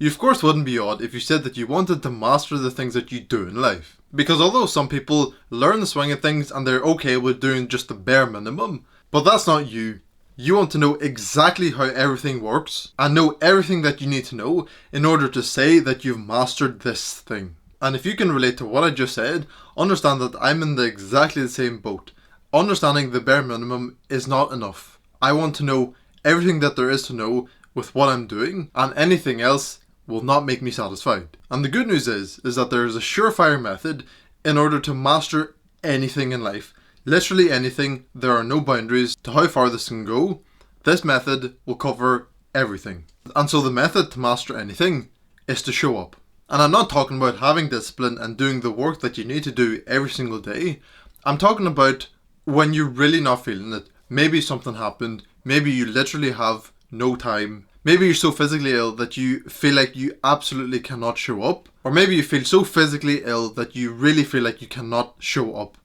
You of course wouldn't be odd if you said that you wanted to master the things that you do in life. Because although some people learn the swing of things and they're okay with doing just the bare minimum, but that's not you. You want to know exactly how everything works and know everything that you need to know in order to say that you've mastered this thing. And if you can relate to what I just said, understand that I'm in exactly the same boat. Understanding the bare minimum is not enough. I want to know everything that there is to know with what I'm doing, and anything else will not make me satisfied. And the good news is that there is a surefire method in order to master anything in life. Literally anything. There are no boundaries to how far this can go. This method will cover everything. And so the method to master anything is to show up. And I'm not talking about having discipline and doing the work that you need to do every single day. I'm talking about when you're really not feeling it. Maybe something happened. Maybe you literally have no time. Maybe you're so physically ill that you feel like you absolutely cannot show up. Or maybe you feel so physically ill that you really feel like you cannot show up.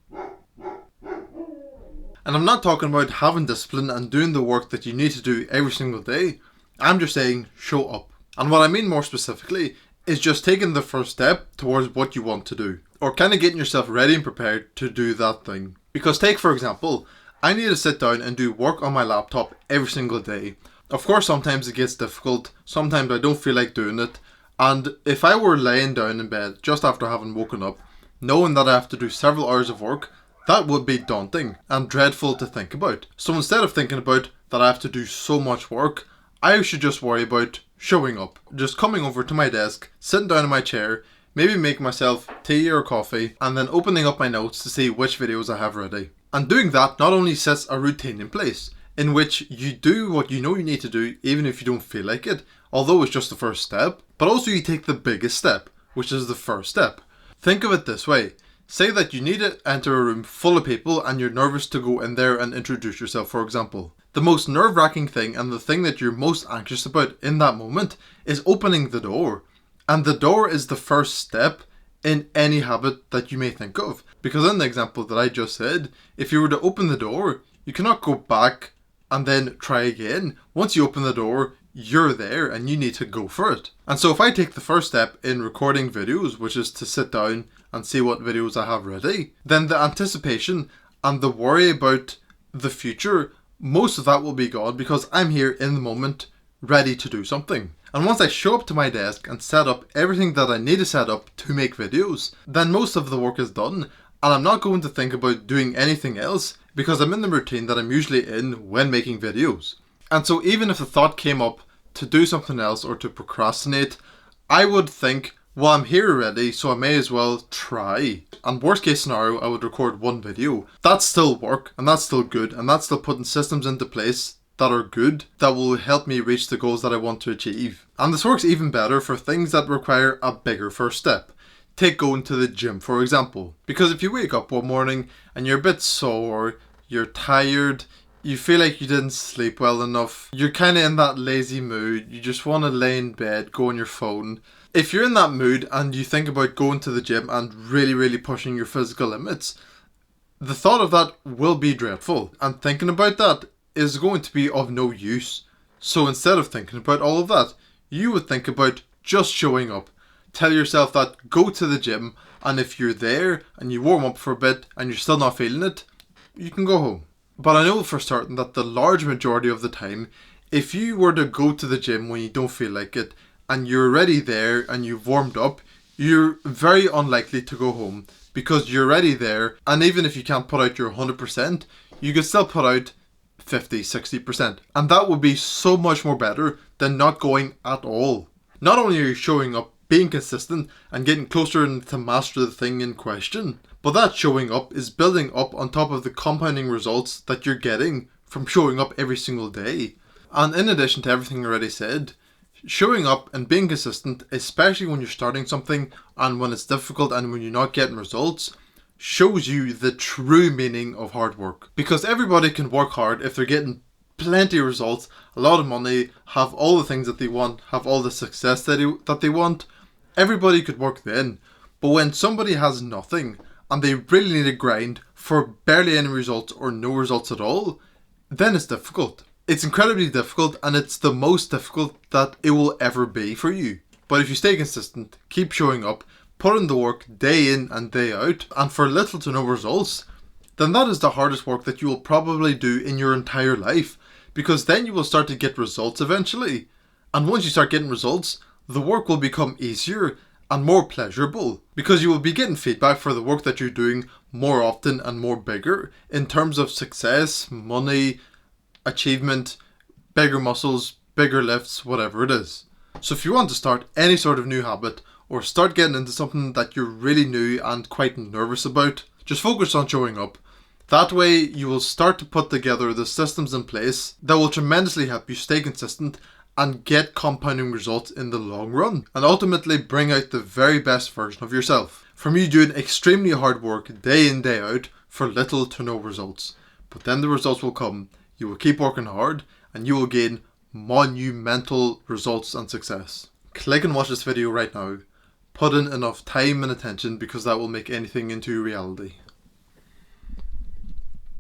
And I'm not talking about having discipline and doing the work that you need to do every single day. I'm just saying show up. And what I mean more specifically is just taking the first step towards what you want to do. Or kind of getting yourself ready and prepared to do that thing. Because take for example, I need to sit down and do work on my laptop every single day. Of course sometimes it gets difficult, sometimes I don't feel like doing it, and if I were laying down in bed just after having woken up, knowing that I have to do several hours of work, that would be daunting and dreadful to think about. So instead of thinking about that I have to do so much work, I should just worry about showing up. Just coming over to my desk, sitting down in my chair, maybe make myself tea or coffee, and then opening up my notes to see which videos I have ready. And doing that not only sets a routine in place, in which you do what you know you need to do even if you don't feel like it, although it's just the first step, but also you take the biggest step, which is the first step. Think of it this way. Say that you need to enter a room full of people and you're nervous to go in there and introduce yourself, for example. The most nerve-wracking thing and the thing that you're most anxious about in that moment is opening the door. And the door is the first step in any habit that you may think of. Because in the example that I just said, if you were to open the door, you cannot go back and then try again. Once you open the door, you're there and you need to go for it. And so if I take the first step in recording videos, which is to sit down and see what videos I have ready, then the anticipation and the worry about the future, most of that will be gone because I'm here in the moment, ready to do something. And once I show up to my desk and set up everything that I need to set up to make videos, then most of the work is done and I'm not going to think about doing anything else because I'm in the routine that I'm usually in when making videos. And so even if the thought came up to do something else or to procrastinate, I would think, well, I'm here already, so I may as well try. And worst case scenario, I would record one video. That's still work, and that's still good, and that's still putting systems into place that are good, that will help me reach the goals that I want to achieve. And this works even better for things that require a bigger first step. Take going to the gym, for example. Because if you wake up one morning and you're a bit sore, you're tired, you feel like you didn't sleep well enough, you're kind of in that lazy mood, you just want to lay in bed, go on your phone. If you're in that mood and you think about going to the gym and really pushing your physical limits, the thought of that will be dreadful. And thinking about that is going to be of no use. So instead of thinking about all of that, you would think about just showing up. Tell yourself that go to the gym, and if you're there and you warm up for a bit and you're still not feeling it, you can go home. But I know for certain that the large majority of the time, if you were to go to the gym when you don't feel like it and you're already there and you've warmed up, you're very unlikely to go home because you're already there, and even if you can't put out your 100%, you can still put out 50-60%, and that would be so much more better than not going at all. Not only are you showing up, being consistent and getting closer to master the thing in question, but that showing up is building up on top of the compounding results that you're getting from showing up every single day. And in addition to everything I already said, showing up and being consistent, especially when you're starting something and when it's difficult and when you're not getting results, shows you the true meaning of hard work. Because everybody can work hard if they're getting plenty of results, a lot of money, have all the things that they want, have all the success that they want. Everybody could work then. But when somebody has nothing and they really need to grind for barely any results or no results at all, then it's difficult. It's incredibly difficult, and it's the most difficult that it will ever be for you. But if you stay consistent, keep showing up, put in the work day in and day out, and for little to no results, then that is the hardest work that you will probably do in your entire life, because then you will start to get results eventually. And once you start getting results, the work will become easier and more pleasurable, because you will be getting feedback for the work that you're doing more often and more bigger in terms of success, money, achievement, bigger muscles, bigger lifts, whatever it is. So if you want to start any sort of new habit or start getting into something that you're really new and quite nervous about, just focus on showing up. That way you will start to put together the systems in place that will tremendously help you stay consistent and get compounding results in the long run, and ultimately bring out the very best version of yourself from you doing extremely hard work day in day out for little to no results. But then the results will come, you will keep working hard, and you will gain monumental results and success. Click and watch this video right now. Put in enough time and attention, because that will make anything into reality.